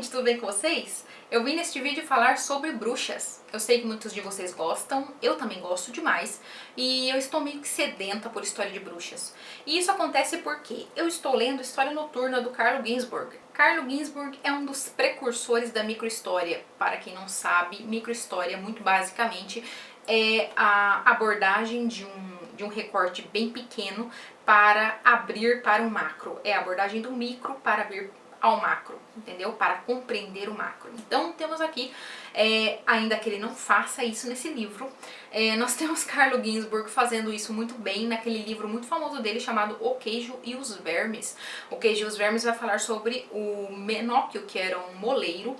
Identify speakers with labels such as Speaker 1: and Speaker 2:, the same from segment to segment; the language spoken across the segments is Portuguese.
Speaker 1: gente, tudo bem com vocês? Eu vim neste vídeo falar sobre bruxas. Eu sei que muitos de vocês gostam, eu também gosto demais, e eu estou meio que sedenta por história de bruxas. E isso acontece porque eu estou lendo História Noturna do Carlo Ginzburg. Carlo Ginzburg é um dos precursores da microhistória. Para quem não sabe, microhistória, muito basicamente, é a abordagem de um recorte bem pequeno para abrir para o macro. É a abordagem do micro para abrir ao macro, entendeu? Para compreender o macro. Então temos aqui, ainda que ele não faça isso nesse livro, nós temos Carlo Ginzburg fazendo isso muito bem naquele livro muito famoso dele chamado O Queijo e os Vermes. O Queijo e os Vermes vai falar sobre o Menóquio, que era um moleiro,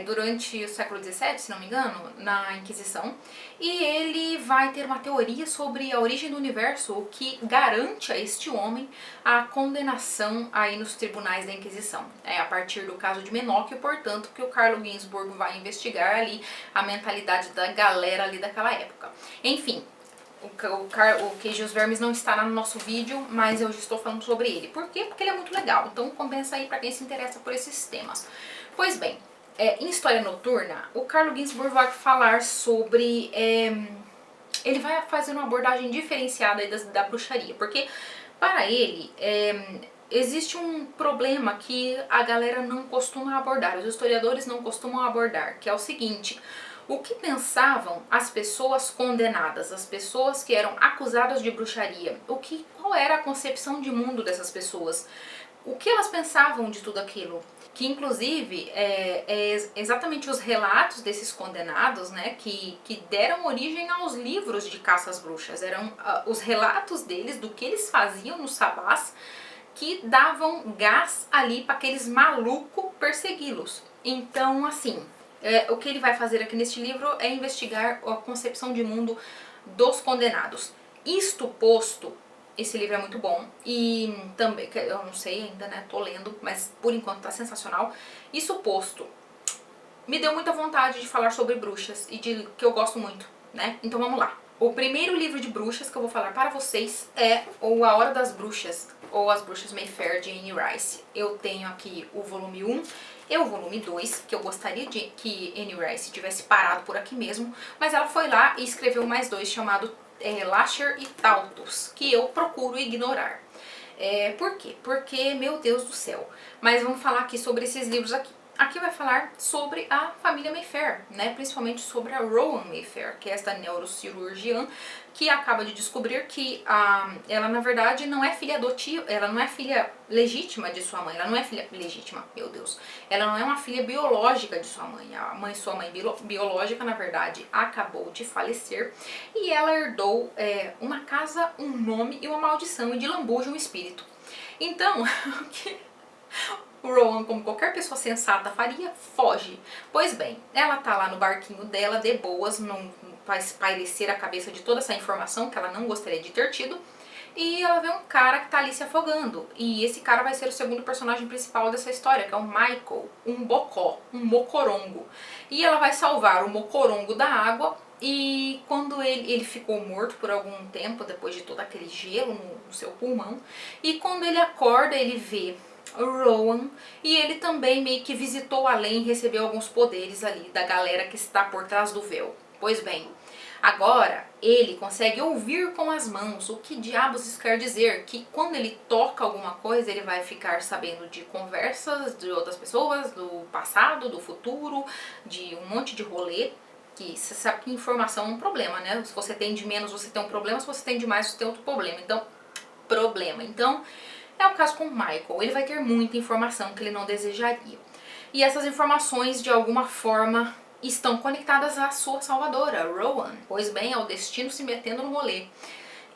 Speaker 1: durante o século XVII, se não me engano, na Inquisição, e ele vai ter uma teoria sobre a origem do universo, o que garante a este homem a condenação aí nos tribunais da Inquisição. É a partir do caso de Menóquio, portanto, que o Carlo Ginzburg vai investigar ali a mentalidade da galera ali daquela época. Enfim, o Queijo e os Vermes não está no nosso vídeo, mas eu já estou falando sobre ele. Por quê? Porque ele é muito legal, então compensa aí para quem se interessa por esses temas. Pois bem, em História Noturna, o Carlo Ginzburg vai falar sobre... ele vai fazer uma abordagem diferenciada aí da bruxaria, porque para ele existe um problema que a galera não costuma abordar, os historiadores não costumam abordar, que é o seguinte: o que pensavam as pessoas condenadas, as pessoas que eram acusadas de bruxaria? Qual era a concepção de mundo dessas pessoas? O que elas pensavam de tudo aquilo? Que inclusive exatamente os relatos desses condenados, né, que deram origem aos livros de caça às bruxas. Eram os relatos deles, do que eles faziam nos sabás, que davam gás ali para aqueles malucos persegui-los. Então, assim, o que ele vai fazer aqui neste livro é investigar a concepção de mundo dos condenados. Isto posto, esse livro é muito bom e também, eu não sei ainda, né, tô lendo, mas por enquanto tá sensacional. Isso posto, me deu muita vontade de falar sobre bruxas e que eu gosto muito, né? Então vamos lá. O primeiro livro de bruxas que eu vou falar para vocês é o A Hora das Bruxas, ou As Bruxas Mayfair, de Anne Rice. Eu tenho aqui o volume 1 e o volume 2, que eu gostaria de que Anne Rice tivesse parado por aqui mesmo, mas ela foi lá e escreveu mais dois, chamado Lasher e Tautus, que eu procuro ignorar. Por quê? Porque, meu Deus do céu. Mas vamos falar aqui sobre esses livros aqui. Aqui vai falar sobre a família Mayfair, né? Principalmente sobre a Rowan Mayfair, que é esta neurocirurgiã que acaba de descobrir que ela na verdade não é filha adotiva, ela não é filha legítima de sua mãe, ela não é filha legítima, meu Deus, ela não é uma filha biológica de sua mãe. Sua mãe biológica na verdade acabou de falecer e ela herdou uma casa, um nome e uma maldição, e de lambuja um espírito. Então, o que o Rowan, como qualquer pessoa sensata faria, foge. Pois bem, ela tá lá no barquinho dela, de boas, não faz espairecer a cabeça de toda essa informação que ela não gostaria de ter tido, e ela vê um cara que tá ali se afogando. E esse cara vai ser o segundo personagem principal dessa história, que é o Michael, um bocó, um mocorongo. E ela vai salvar o mocorongo da água, e quando ele ficou morto por algum tempo, depois de todo aquele gelo no seu pulmão, e quando ele acorda, ele vê o Rowan, e ele também meio que visitou além, recebeu alguns poderes ali da galera que está por trás do véu. Pois bem, agora ele consegue ouvir com as mãos. O que diabos isso quer dizer? Que quando ele toca alguma coisa, ele vai ficar sabendo de conversas de outras pessoas, do passado, do futuro, de um monte de rolê. Que você sabe que informação é um problema, né? Se você tem de menos, você tem um problema. Se você tem de mais, você tem outro problema. Então, é o caso com o Michael. Ele vai ter muita informação que ele não desejaria. E essas informações, de alguma forma, estão conectadas à sua salvadora, Rowan. Pois bem, é o destino se metendo no rolê.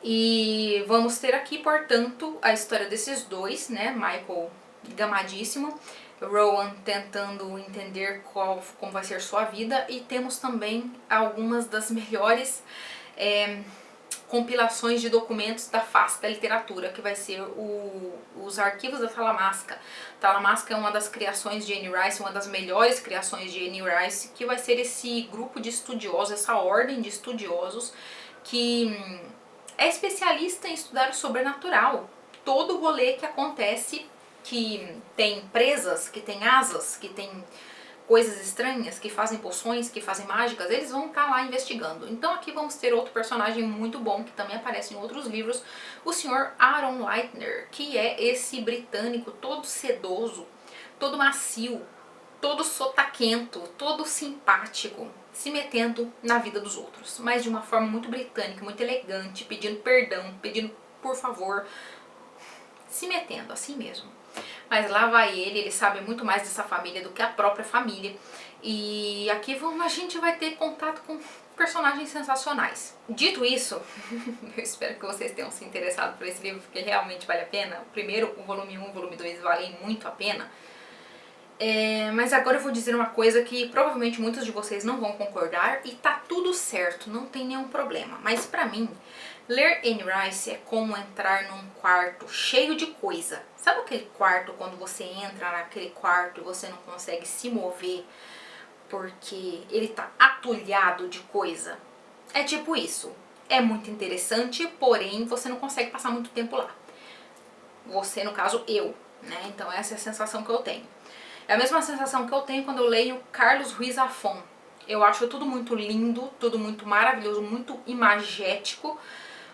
Speaker 1: E vamos ter aqui, portanto, a história desses dois, né? Michael gamadíssimo, Rowan tentando entender como vai ser sua vida. E temos também algumas das melhores compilações de documentos da face da literatura, que vai ser os arquivos da Talamasca. Talamasca é uma das criações de Anne Rice, uma das melhores criações de Anne Rice, que vai ser esse grupo de estudiosos, essa ordem de estudiosos que é especialista em estudar o sobrenatural. Todo o rolê que acontece que tem presas, que tem asas, que tem coisas estranhas, que fazem poções, que fazem mágicas, eles vão estar lá investigando. Então aqui vamos ter outro personagem muito bom, que também aparece em outros livros, o Sr. Aaron Leitner, que é esse britânico todo sedoso, todo macio, todo sotaquento, todo simpático, se metendo na vida dos outros, mas de uma forma muito britânica, muito elegante, pedindo perdão, pedindo por favor, se metendo assim mesmo. Mas lá vai ele sabe muito mais dessa família do que a própria família. E aqui a gente vai ter contato com personagens sensacionais. Dito isso, eu espero que vocês tenham se interessado por esse livro, porque realmente vale a pena. O primeiro, o volume 1 e o volume 2 valem muito a pena. Mas agora eu vou dizer uma coisa que provavelmente muitos de vocês não vão concordar e tá tudo certo, não tem nenhum problema. Mas pra mim, ler Anne Rice é como entrar num quarto cheio de coisa. Sabe aquele quarto quando você entra naquele quarto e você não consegue se mover porque ele tá atulhado de coisa? É tipo isso. É muito interessante, porém você não consegue passar muito tempo lá. Você, no caso, eu, né? Então essa é a sensação que eu tenho. É a mesma sensação que eu tenho quando eu leio Carlos Ruiz Zafón. Eu acho tudo muito lindo, tudo muito maravilhoso, muito imagético,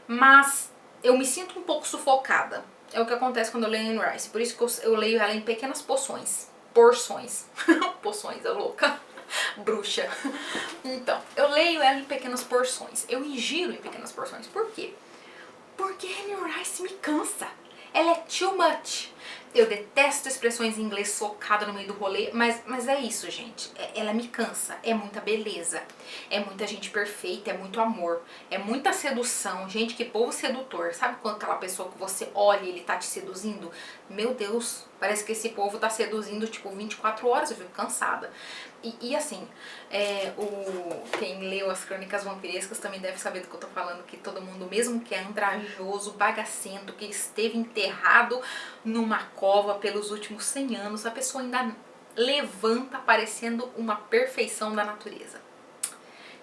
Speaker 1: mas eu me sinto um pouco sufocada. É o que acontece quando eu leio Anne Rice. Por isso que eu leio ela em pequenas porções. Poções, é louca. Bruxa. Então, eu leio ela em pequenas porções. Eu ingiro em pequenas porções. Por quê? Porque Anne Rice me cansa. Ela é too much. Eu detesto expressões em inglês socada no meio do rolê, mas é isso, gente. Ela me cansa. É muita beleza. É muita gente perfeita, é muito amor. É muita sedução. Gente, que povo sedutor. Sabe quando aquela pessoa que você olha e ele tá te seduzindo? Meu Deus, parece que esse povo tá seduzindo tipo 24 horas, eu fico cansada. E assim, quem leu as Crônicas Vampirescas também deve saber do que eu tô falando, que todo mundo, mesmo que é andrajoso, bagacento, que esteve enterrado numa cova pelos últimos 100 anos, a pessoa ainda levanta parecendo uma perfeição da natureza.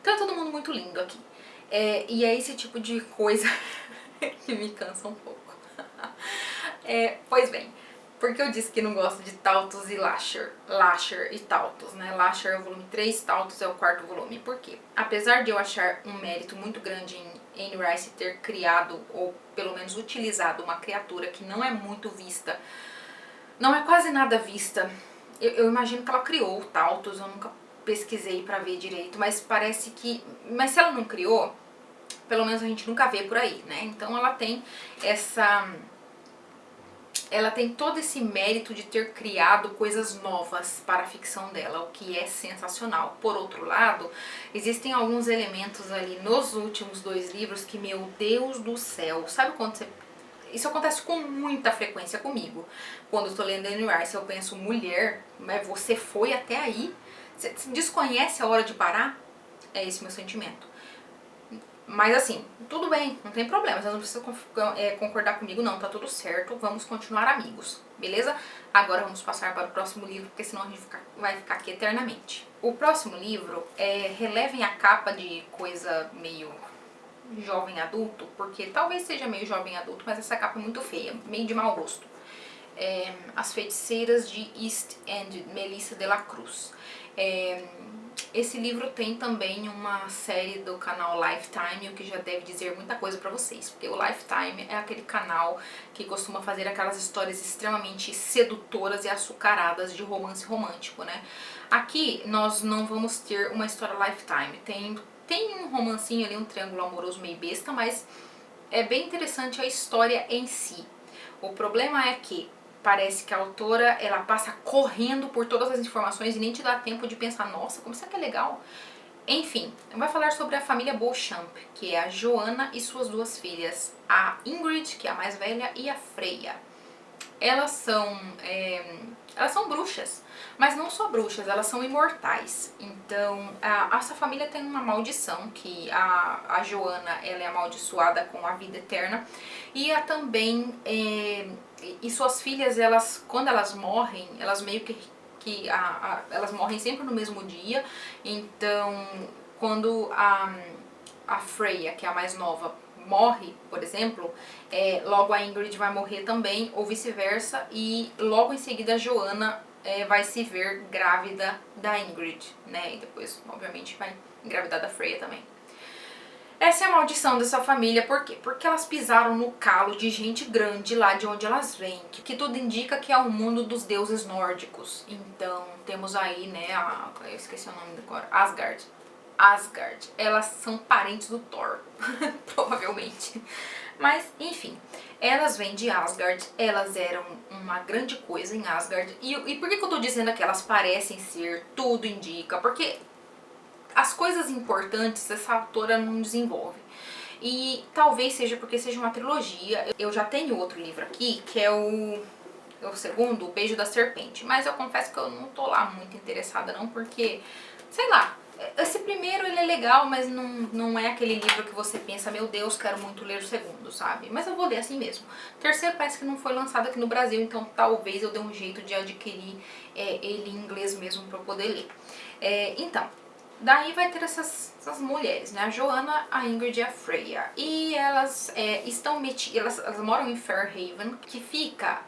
Speaker 1: Então é todo mundo muito lindo aqui. E é esse tipo de coisa que me cansa um pouco. Pois bem, porque eu disse que não gosto de Taltos e Lasher e Taltos, né? Lasher é o volume 3, Taltos é o quarto volume. Por quê? Apesar de eu achar um mérito muito grande em Anne Rice ter criado, ou pelo menos utilizado, uma criatura que não é muito vista, não é quase nada vista. Eu imagino que ela criou o Taltos, eu nunca pesquisei pra ver direito, mas parece que... Mas se ela não criou, pelo menos a gente nunca vê por aí, né? Então ela tem todo esse mérito de ter criado coisas novas para a ficção dela, o que é sensacional. Por outro lado, existem alguns elementos ali nos últimos 2 livros que, meu Deus do céu, sabe quando você... Isso acontece com muita frequência comigo. Quando eu estou lendo Anne Rice, eu penso, mulher, mas você foi até aí? Você desconhece a hora de parar? É esse meu sentimento. Mas assim, tudo bem, não tem problema, você não precisa concordar comigo não, tá tudo certo, vamos continuar amigos, beleza? Agora vamos passar para o próximo livro, porque senão a gente vai ficar aqui eternamente. O próximo livro relevem a capa de coisa meio jovem adulto, porque talvez seja meio jovem adulto, mas essa capa é muito feia, meio de mau gosto. As Feiticeiras de East End, Melissa de la Cruz. Esse livro tem também uma série do canal Lifetime, o que já deve dizer muita coisa pra vocês, porque o Lifetime é aquele canal que costuma fazer aquelas histórias extremamente sedutoras e açucaradas de romance romântico, né? Aqui nós não vamos ter uma história Lifetime, tem um romancinho ali, um triângulo amoroso meio besta, mas é bem interessante a história em si. O problema é que parece que a autora, ela passa correndo por todas as informações e nem te dá tempo de pensar, nossa, como isso aqui é legal. Enfim, vai falar sobre a família Beauchamp, que é a Joana e suas 2 filhas, a Ingrid, que é a mais velha, e a Freya. Elas são bruxas, mas não só bruxas, elas são imortais. Então, essa família tem uma maldição, que a Joana, ela é amaldiçoada com a vida eterna, e e suas filhas, quando elas morrem, elas meio que elas morrem sempre no mesmo dia. Então, quando a Freya, que é a mais nova, morre, por exemplo, logo a Ingrid vai morrer também, ou vice-versa, e logo em seguida a Joanna vai se ver grávida da Ingrid, né? E depois, obviamente, vai engravidar da Freya também. Essa é a maldição dessa família, por quê? Porque elas pisaram no calo de gente grande lá de onde elas vêm, que tudo indica que é o mundo dos deuses nórdicos. Então, temos aí, né, eu esqueci o nome agora, Asgard. Asgard, elas são parentes do Thor, provavelmente. Mas, enfim, elas vêm de Asgard, elas eram uma grande coisa em Asgard. E por que eu tô dizendo que elas parecem ser, tudo indica? Porque as coisas importantes essa autora não desenvolve. E talvez seja porque seja uma trilogia. Eu já tenho outro livro aqui, que é o segundo, O Beijo da Serpente. Mas eu confesso que eu não tô lá muito interessada não, porque, sei lá, esse primeiro ele é legal, mas não é aquele livro que você pensa, meu Deus, quero muito ler o segundo, sabe? Mas eu vou ler assim mesmo. O terceiro parece que não foi lançado aqui no Brasil, então talvez eu dê um jeito de adquirir ele em inglês mesmo pra eu poder ler. Então, daí vai ter essas mulheres, né? A Joanna, a Ingrid e a Freya. E elas elas moram em Fairhaven, que fica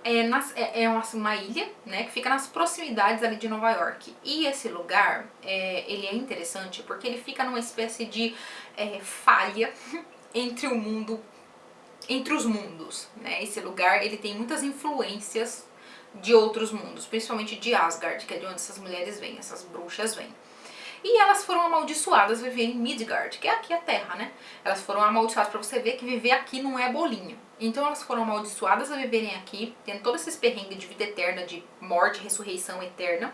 Speaker 1: uma ilha, né? Que fica nas proximidades ali de Nova York. E esse lugar, ele é interessante porque ele fica numa espécie de falha entre o mundo, entre os mundos, né? Esse lugar, ele tem muitas influências de outros mundos, principalmente de Asgard, que é de onde essas mulheres vêm, essas bruxas vêm. E elas foram amaldiçoadas a viver em Midgard, que é aqui a Terra, né? Elas foram amaldiçoadas pra você ver que viver aqui não é bolinho. Então elas foram amaldiçoadas a viverem aqui, tendo todos esses perrengues de vida eterna, de morte, ressurreição eterna,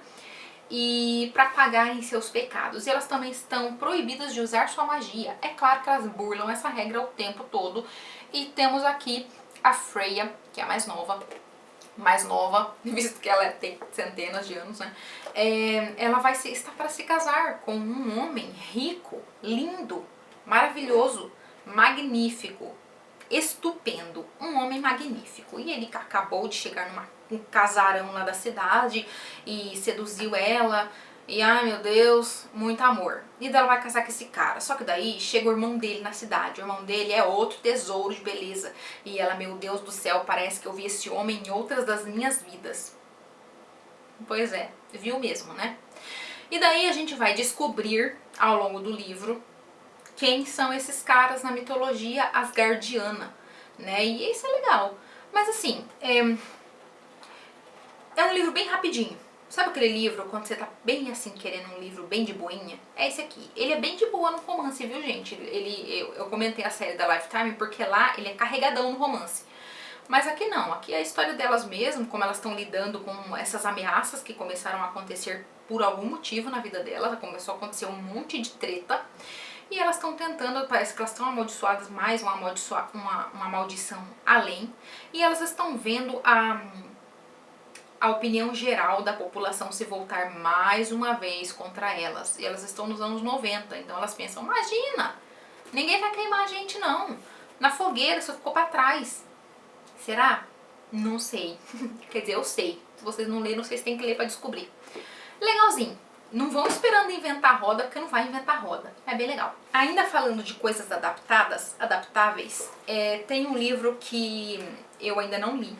Speaker 1: e pra pagarem seus pecados. E elas também estão proibidas de usar sua magia. É claro que elas burlam essa regra o tempo todo. E temos aqui a Freya, que é a mais nova, visto que ela tem centenas de anos, né? Ela está para se casar com um homem rico, lindo, maravilhoso, magnífico, estupendo, um homem magnífico. E ele acabou de chegar num casarão lá da cidade e seduziu ela. E ai meu Deus, muito amor. E daí ela vai casar com esse cara. Só que daí chega o irmão dele na cidade. O irmão dele é outro tesouro de beleza. E ela, meu Deus do céu, parece que eu vi esse homem em outras das minhas vidas. Pois é, viu mesmo, né? E daí a gente vai descobrir ao longo do livro quem são esses caras na mitologia asgardiana, né? E isso é legal. Mas assim, é um livro bem rapidinho. Sabe aquele livro, quando você tá bem assim, querendo um livro bem de boinha? É esse aqui. Ele é bem de boa no romance, viu, gente? Eu comentei a série da Lifetime porque lá ele é carregadão no romance. Mas aqui não, aqui é a história delas mesmo, como elas estão lidando com essas ameaças que começaram a acontecer por algum motivo na vida delas. Começou a acontecer um monte de treta. E elas estão tentando, parece que elas estão amaldiçoadas mais, uma maldição além. E elas estão vendo a opinião geral da população se voltar mais uma vez contra elas. E elas estão nos anos 90, então elas pensam, imagina, ninguém vai queimar a gente não. Na fogueira só ficou pra trás. Será? Não sei. Quer dizer, eu sei. Se vocês não leram, vocês têm que ler pra descobrir. Legalzinho. Não vão esperando inventar roda, porque não vai inventar roda. É bem legal. Ainda falando de coisas adaptáveis, tem um livro que eu ainda não li.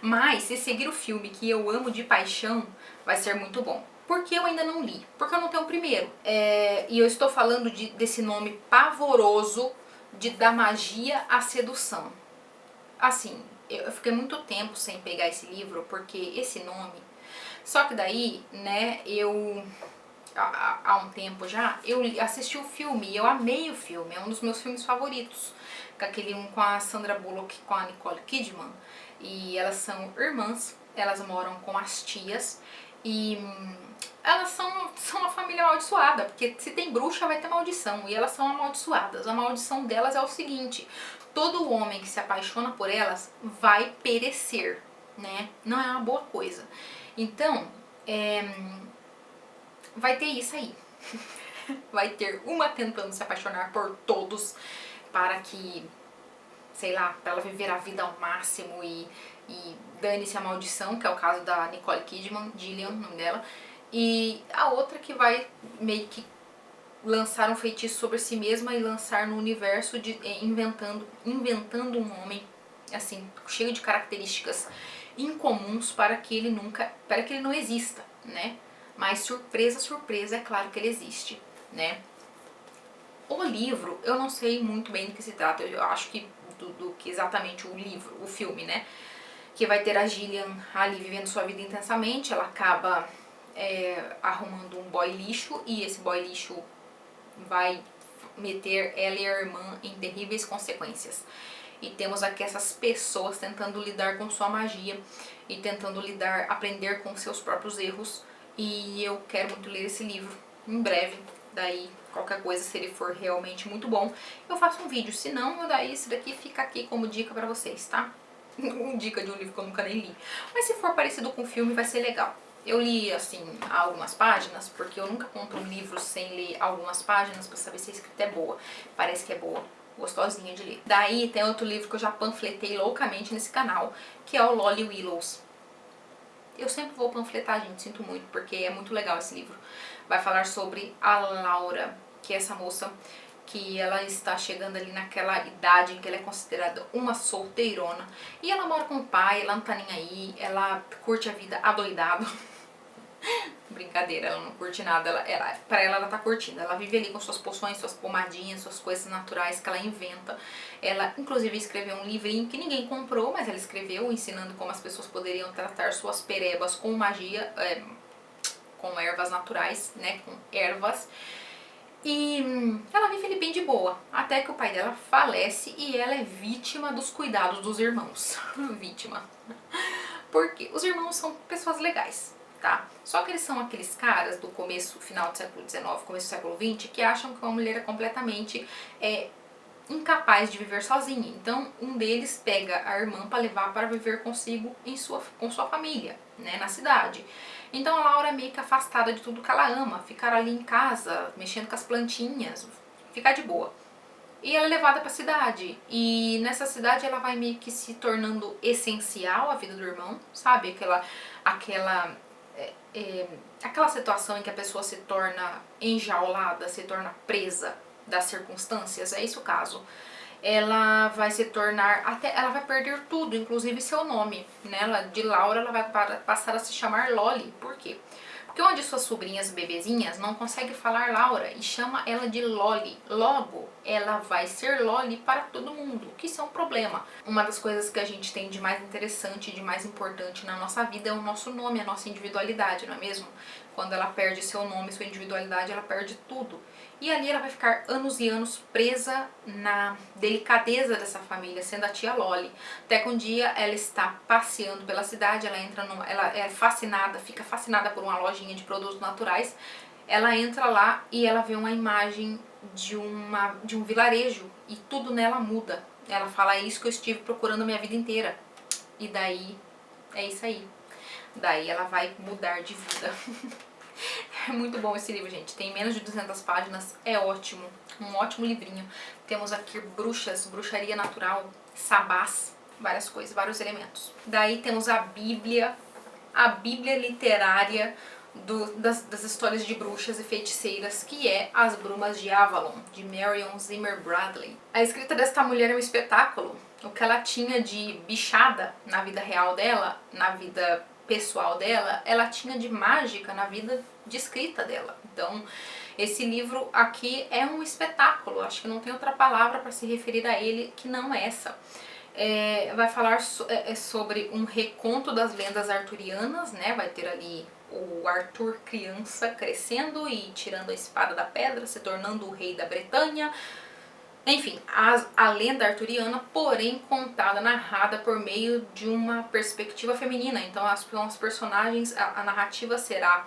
Speaker 1: Mas se seguir o filme que eu amo de paixão, vai ser muito bom. Por que eu ainda não li? Porque eu não tenho o primeiro. E eu estou falando desse nome pavoroso de Da Magia à Sedução. Assim, eu fiquei muito tempo sem pegar esse livro, porque esse nome... Só que daí, né, há um tempo já, eu assisti o filme e eu amei o filme, é um dos meus filmes favoritos. Aquele com a Sandra Bullock e com a Nicole Kidman. E elas são irmãs, elas moram com as tias e elas são uma família amaldiçoada, porque se tem bruxa vai ter maldição e elas são amaldiçoadas. A maldição delas é o seguinte, todo homem que se apaixona por elas vai perecer, né? Não é uma boa coisa. Então, vai ter isso aí. Vai ter uma tentando se apaixonar por todos para que, sei lá, para ela viver a vida ao máximo e dane-se a maldição, que é o caso da Nicole Kidman, Gillian, o nome dela. E a outra que vai meio que lançar um feitiço sobre si mesma e lançar no universo inventando um homem assim, cheio de características incomuns para que ele não exista, né? Mas surpresa, surpresa, é claro que ele existe, né? O livro, eu não sei muito bem do que se trata, eu acho que do que exatamente o livro, o filme, né? Que vai ter a Gillian ali vivendo sua vida intensamente, ela acaba arrumando um boy lixo e esse boy lixo vai meter ela e a irmã em terríveis consequências. E temos aqui essas pessoas tentando lidar com sua magia e tentando aprender com seus próprios erros. E eu quero muito ler esse livro em breve. Daí, qualquer coisa, se ele for realmente muito bom, eu faço um vídeo. Se não, daí esse daqui fica aqui como dica pra vocês, tá? Dica de um livro que eu nunca nem li. Mas se for parecido com o filme, vai ser legal. Eu li, assim, algumas páginas, porque eu nunca compro um livro sem ler algumas páginas pra saber se a escrita é boa. Parece que é boa, gostosinha de ler. Daí tem outro livro que eu já panfletei loucamente nesse canal, que é o Lolly Willows. Eu sempre vou panfletar, gente, sinto muito, porque é muito legal esse livro. Vai falar sobre a Laura, que é essa moça que ela está chegando ali naquela idade em que ela é considerada uma solteirona. E ela mora com o pai, ela não tá nem aí, ela curte a vida adoidado. Brincadeira, ela não curte nada, pra ela tá curtindo. Ela vive ali com suas poções, suas pomadinhas, suas coisas naturais que ela inventa. Ela, inclusive, escreveu um livrinho que ninguém comprou, mas ela escreveu ensinando como as pessoas poderiam tratar suas perebas com magia, com ervas naturais, né, com ervas. E ela vive ali bem de boa, até que o pai dela falece e ela é vítima dos cuidados dos irmãos. Vítima. Porque os irmãos são pessoas legais, tá? Só que eles são aqueles caras do final do século XIX, começo do século XX, que acham que uma mulher é completamente incapaz de viver sozinha. Então, um deles pega a irmã para levar para viver consigo com sua família, né, na cidade. Então, a Laura é meio que afastada de tudo que ela ama, ficar ali em casa, mexendo com as plantinhas, ficar de boa. E ela é levada para a cidade. E nessa cidade ela vai meio que se tornando essencial à vida do irmão, sabe? Aquela situação em que a pessoa se torna enjaulada, se torna presa das circunstâncias, é esse o caso. Ela vai se tornar, ela vai perder tudo, inclusive seu nome, né? De Laura ela vai passar a se chamar Lolly. Por quê? Porque uma de suas sobrinhas bebezinhas não consegue falar Laura e chama ela de Lolly. Logo, ela vai ser Lolly para todo mundo, que isso é um problema. Uma das coisas que a gente tem de mais interessante, de mais importante na nossa vida é o nosso nome, a nossa individualidade, não é mesmo? Quando ela perde seu nome, sua individualidade, ela perde tudo. E ali ela vai ficar anos e anos presa na delicadeza dessa família, sendo a tia Lolly. Até que um dia ela está passeando pela cidade, ela é fascinada, fica fascinada por uma lojinha de produtos naturais. Ela entra lá e ela vê uma imagem de um vilarejo e tudo nela muda. Ela fala, é isso que eu estive procurando a minha vida inteira. E daí, é isso aí. Daí ela vai mudar de vida. É muito bom esse livro, gente. Tem menos de 200 páginas, é ótimo. Um ótimo livrinho. Temos aqui bruxas, bruxaria natural, sabás, várias coisas, vários elementos. Daí temos a Bíblia literária das histórias de bruxas e feiticeiras, que é As Brumas de Avalon, de Marion Zimmer Bradley. A escrita desta mulher é um espetáculo. O que ela tinha de bichada na vida real dela, na vida pessoal dela, ela tinha de mágica na vida de escrita dela. Então, esse livro aqui é um espetáculo, acho que não tem outra palavra para se referir a ele que não essa. Vai falar sobre um reconto das lendas arturianas, né? Vai ter ali o Arthur criança crescendo e tirando a espada da pedra, se tornando o rei da Bretanha. Enfim, a lenda arturiana, porém contada, narrada por meio de uma perspectiva feminina. Então as personagens, a narrativa será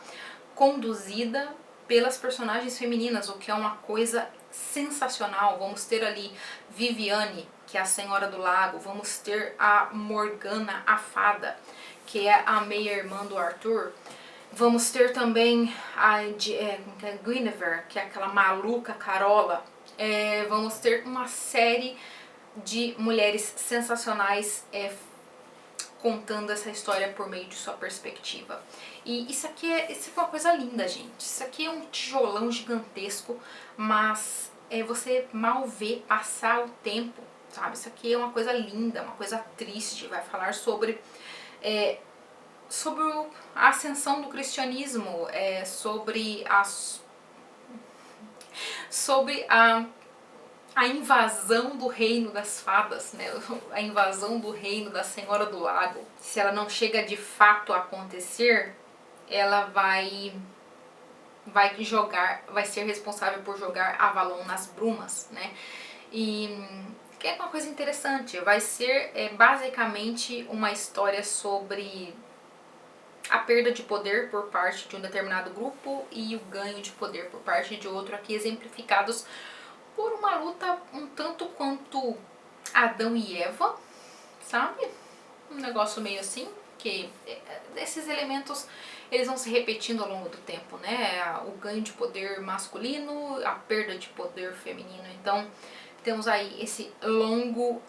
Speaker 1: conduzida pelas personagens femininas, o que é uma coisa sensacional. Vamos ter ali Viviane, que é a Senhora do Lago, vamos ter a Morgana, a Fada, que é a meia-irmã do Arthur. Vamos ter também a Guinevere, que é aquela maluca Carola. Vamos ter uma série de mulheres sensacionais contando essa história por meio de sua perspectiva. E isso aqui é uma coisa linda, gente. Isso aqui é um tijolão gigantesco, mas você mal vê passar o tempo, sabe? Isso aqui é uma coisa linda, uma coisa triste. Vai falar sobre a ascensão do cristianismo, sobre a invasão do reino das fadas, né? A invasão do reino da Senhora do Lago. Se ela não chega de fato a acontecer, ela vai ser responsável por jogar Avalon nas brumas, né? E que é uma coisa interessante. Vai ser basicamente uma história sobre a perda de poder por parte de um determinado grupo e o ganho de poder por parte de outro, aqui exemplificados por uma luta um tanto quanto Adão e Eva, sabe? Um negócio meio assim, que esses elementos eles vão se repetindo ao longo do tempo, né? O ganho de poder masculino, a perda de poder feminino. Então temos aí esse longo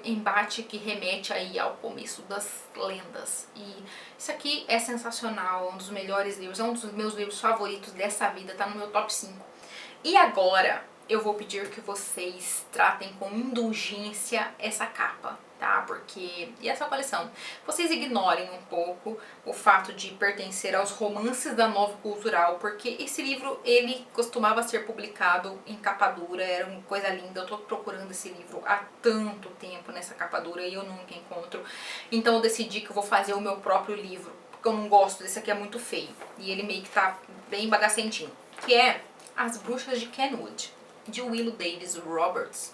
Speaker 1: embate que remete aí ao começo das lendas. E isso aqui é sensacional, um dos melhores livros, é um dos meus livros favoritos dessa vida, tá no meu top 5. E agora eu vou pedir que vocês tratem com indulgência essa capa, tá? E essa coleção. Vocês ignorem um pouco o fato de pertencer aos romances da nova cultural, porque esse livro, ele costumava ser publicado em capa dura, era uma coisa linda. Eu tô procurando esse livro há tanto tempo nessa capa dura e eu nunca encontro. Então eu decidi que eu vou fazer o meu próprio livro, porque eu não gosto desse aqui, é muito feio. E ele meio que tá bem bagacentinho. Que é As Bruxas de Kenwood, de Willow Davis Roberts.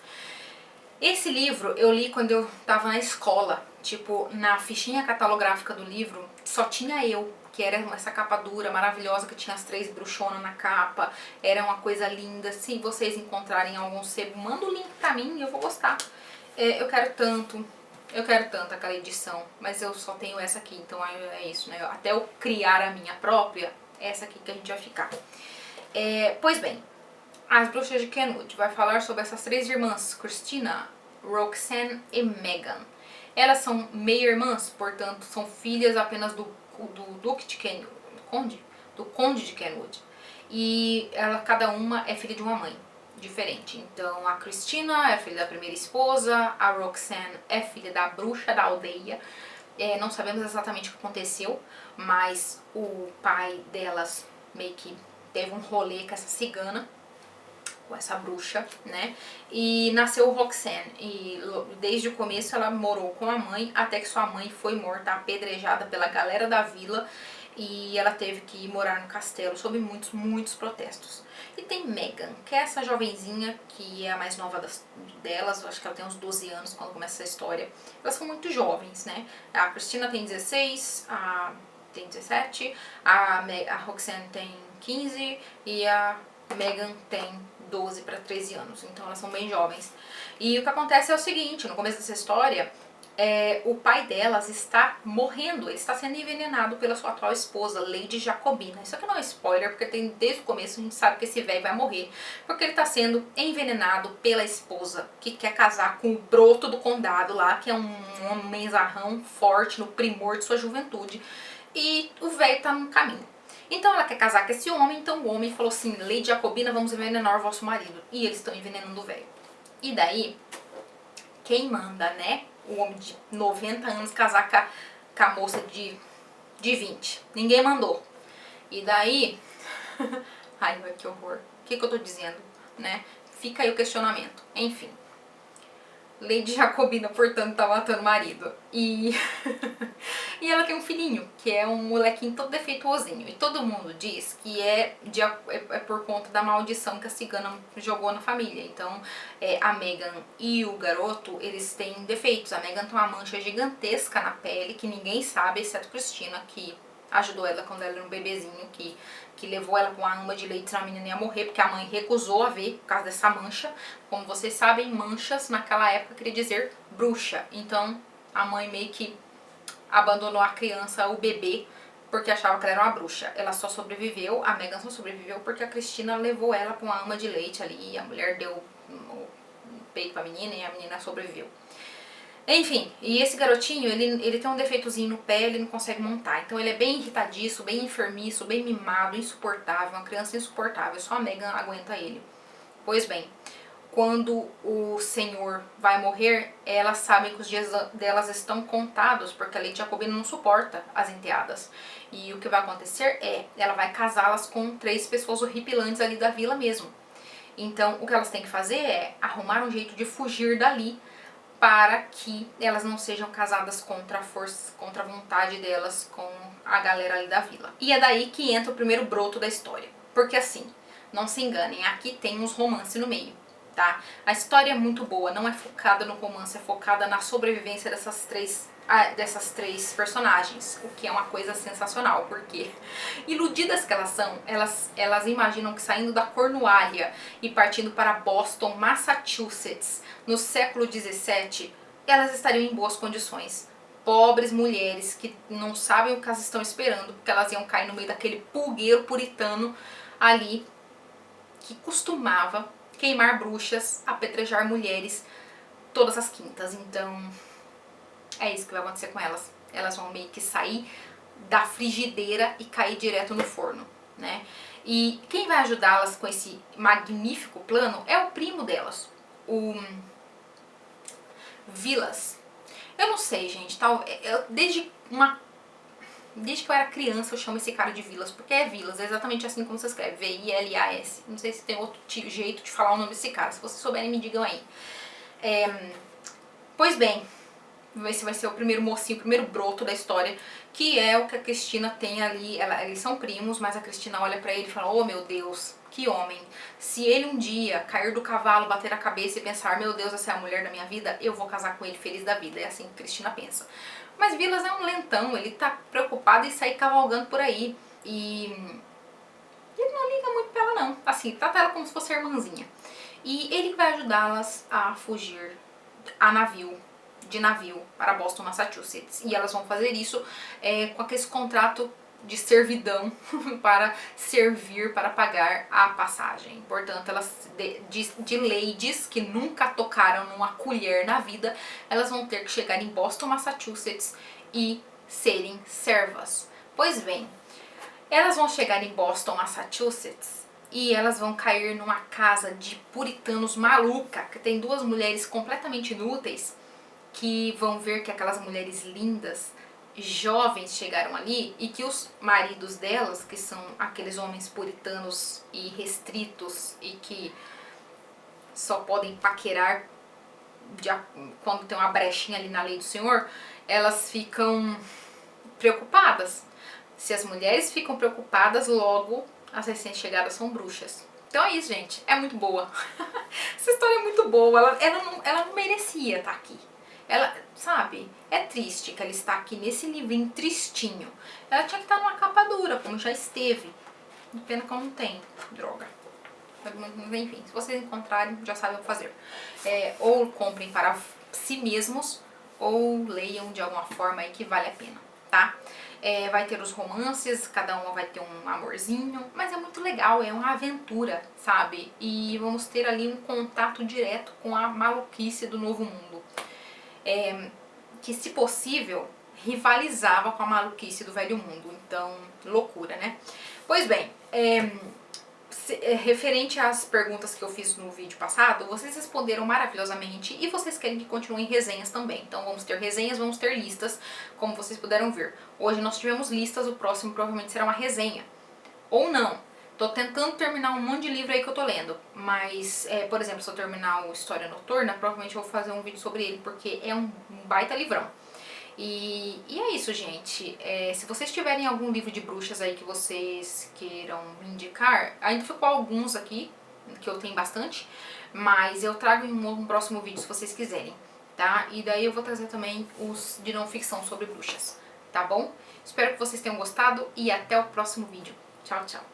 Speaker 1: Esse livro eu li quando eu tava na escola, tipo, na fichinha catalográfica do livro só tinha eu, que era essa capa dura, maravilhosa, que tinha as 3 bruxonas na capa, era uma coisa linda. Se vocês encontrarem algum sebo, manda o link pra mim e eu vou gostar. Eu quero tanto aquela edição, mas eu só tenho essa aqui, então é isso, né? Até eu criar a minha própria, é essa aqui que a gente vai ficar. Pois bem, As Bruxas de Kenwood vai falar sobre essas 3 irmãs, Christina, Roxanne e Megan. Elas são meia-irmãs, portanto são filhas apenas do Duque de Kenwood, do Conde de Kenwood. E cada uma é filha de uma mãe diferente. Então a Christina é filha da primeira esposa, a Roxanne é filha da bruxa da aldeia. Não sabemos exatamente o que aconteceu, mas o pai delas meio que teve um rolê com essa cigana, com essa bruxa, né? E nasceu Roxanne. E desde o começo ela morou com a mãe, até que sua mãe foi morta, apedrejada pela galera da vila. E ela teve que ir morar no castelo, sob muitos, muitos protestos. E tem Megan, que é essa jovenzinha, que é a mais nova delas, eu acho que ela tem uns 12 anos quando começa essa história. Elas são muito jovens, né? A Christina tem 16, tem 17, a Roxanne tem 15 e a Megan tem 12 para 13 anos, então elas são bem jovens. E o que acontece é o seguinte, no começo dessa história, o pai delas está morrendo, ele está sendo envenenado pela sua atual esposa, Lady Jacobina. Isso aqui não é spoiler, porque desde o começo a gente sabe que esse velho vai morrer, porque ele está sendo envenenado pela esposa, que quer casar com o broto do condado lá, que é um homenzarrão forte no primor de sua juventude, e o velho está no caminho. Então ela quer casar com esse homem, então o homem falou assim, Lady Jacobina, vamos envenenar o vosso marido. E eles estão envenenando o velho. E daí, quem manda, né? O homem de 90 anos casar com a moça de 20. Ninguém mandou. E daí, ai, que horror. O que eu tô dizendo, né? Fica aí o questionamento. Enfim. Lady Jacobina, portanto, tá matando o marido. E ela tem um filhinho, que é um molequinho todo defeituosinho. E todo mundo diz que é por conta da maldição que a cigana jogou na família. Então, a Megan e o garoto, eles têm defeitos. A Megan tem uma mancha gigantesca na pele, que ninguém sabe, exceto Christina, que ajudou ela quando ela era um bebezinho, que levou ela com uma ama de leite, senão a menina ia morrer, porque a mãe recusou a ver por causa dessa mancha. Como vocês sabem, manchas naquela época queria dizer bruxa. Então a mãe meio que abandonou a criança, o bebê, porque achava que ela era uma bruxa. Ela só sobreviveu, a Megan só sobreviveu porque a Christina levou ela com uma ama de leite ali, e a mulher deu o peito pra menina e a menina sobreviveu. Enfim, e esse garotinho, ele tem um defeitozinho no pé, ele não consegue montar. Então ele é bem irritadiço, bem enfermiço, bem mimado, insuportável, uma criança insuportável. Só a Megan aguenta ele. Pois bem, quando o senhor vai morrer, elas sabem que os dias delas estão contados, porque a Lady Jacobina não suporta as enteadas. E o que vai acontecer é, ela vai casá-las com 3 pessoas horripilantes ali da vila mesmo. Então, o que elas têm que fazer é arrumar um jeito de fugir dali, para que elas não sejam casadas contra a força, contra a vontade delas com a galera ali da vila. E é daí que entra o primeiro broto da história. Porque assim, não se enganem, aqui tem uns romances no meio, tá? A história é muito boa, não é focada no romance, é focada na sobrevivência dessas três personagens, o que é uma coisa sensacional, porque iludidas que elas são, elas imaginam que saindo da Cornualha e partindo para Boston, Massachusetts, no século XVII, elas estariam em boas condições. Pobres mulheres que não sabem o que elas estão esperando, porque elas iam cair no meio daquele pulgueiro puritano ali, que costumava queimar bruxas, apedrejar mulheres todas as quintas. Então, é isso que vai acontecer com elas. Elas vão meio que sair da frigideira e cair direto no forno, né? E quem vai ajudá-las com esse magnífico plano é o primo delas, o Vilas. Eu não sei, gente, desde que eu era criança eu chamo esse cara de Vilas, porque é Vilas, é exatamente assim como se escreve, V-I-L-A-S. Não sei se tem outro jeito de falar o nome desse cara, se vocês souberem me digam aí. Pois bem, esse vai ser o primeiro mocinho, o primeiro broto da história, que é o que a Cristina tem ali. Eles são primos, mas a Cristina olha pra ele e fala: oh meu Deus, que homem. Se ele um dia cair do cavalo, bater a cabeça e pensar: meu Deus, essa é a mulher da minha vida, eu vou casar com ele feliz da vida. É assim que a Cristina pensa. Mas Vilas é um lentão, ele tá preocupado em sair cavalgando por aí. E ele não liga muito pra ela não. Assim, trata ela como se fosse a irmãzinha. E ele vai ajudá-las a fugir de navio para Boston, Massachusetts. E elas vão fazer isso com aquele contrato de servidão para servir, para pagar a passagem. Portanto, elas de ladies que nunca tocaram numa colher na vida, elas vão ter que chegar em Boston, Massachusetts e serem servas. Pois bem, elas vão chegar em Boston, Massachusetts e elas vão cair numa casa de puritanos maluca, que tem 2 mulheres completamente inúteis, que vão ver que aquelas mulheres lindas, jovens, chegaram ali e que os maridos delas, que são aqueles homens puritanos e restritos e que só podem paquerar quando tem uma brechinha ali na lei do Senhor, elas ficam preocupadas. Se as mulheres ficam preocupadas, logo as recém-chegadas são bruxas. Então é isso, gente. É muito boa. Essa história é muito boa. Ela não merecia estar aqui. Ela, sabe, é triste que ela está aqui nesse livrinho tristinho. Ela tinha que estar numa capa dura, como já esteve. Pena que eu não tenho. Droga. Mas enfim, se vocês encontrarem, já sabem o que fazer. Ou comprem para si mesmos, ou leiam de alguma forma aí que vale a pena, tá? Vai ter os romances, cada uma vai ter um amorzinho, mas é muito legal, é uma aventura, sabe? E vamos ter ali um contato direto com a maluquice do novo mundo. Que, se possível, rivalizava com a maluquice do velho mundo. Então, loucura, né? Pois bem, referente às perguntas que eu fiz no vídeo passado, vocês responderam maravilhosamente e vocês querem que continuem resenhas também. Então vamos ter resenhas, vamos ter listas, como vocês puderam ver. Hoje nós tivemos listas, o próximo provavelmente será uma resenha. Ou não. Tô tentando terminar um monte de livro aí que eu tô lendo, mas, por exemplo, se eu terminar o História Noturna, provavelmente eu vou fazer um vídeo sobre ele, porque é um baita livrão. E é isso, gente. Se vocês tiverem algum livro de bruxas aí que vocês queiram me indicar, ainda ficou alguns aqui, que eu tenho bastante, mas eu trago em um próximo vídeo se vocês quiserem, tá? E daí eu vou trazer também os de não ficção sobre bruxas, tá bom? Espero que vocês tenham gostado e até o próximo vídeo. Tchau, tchau.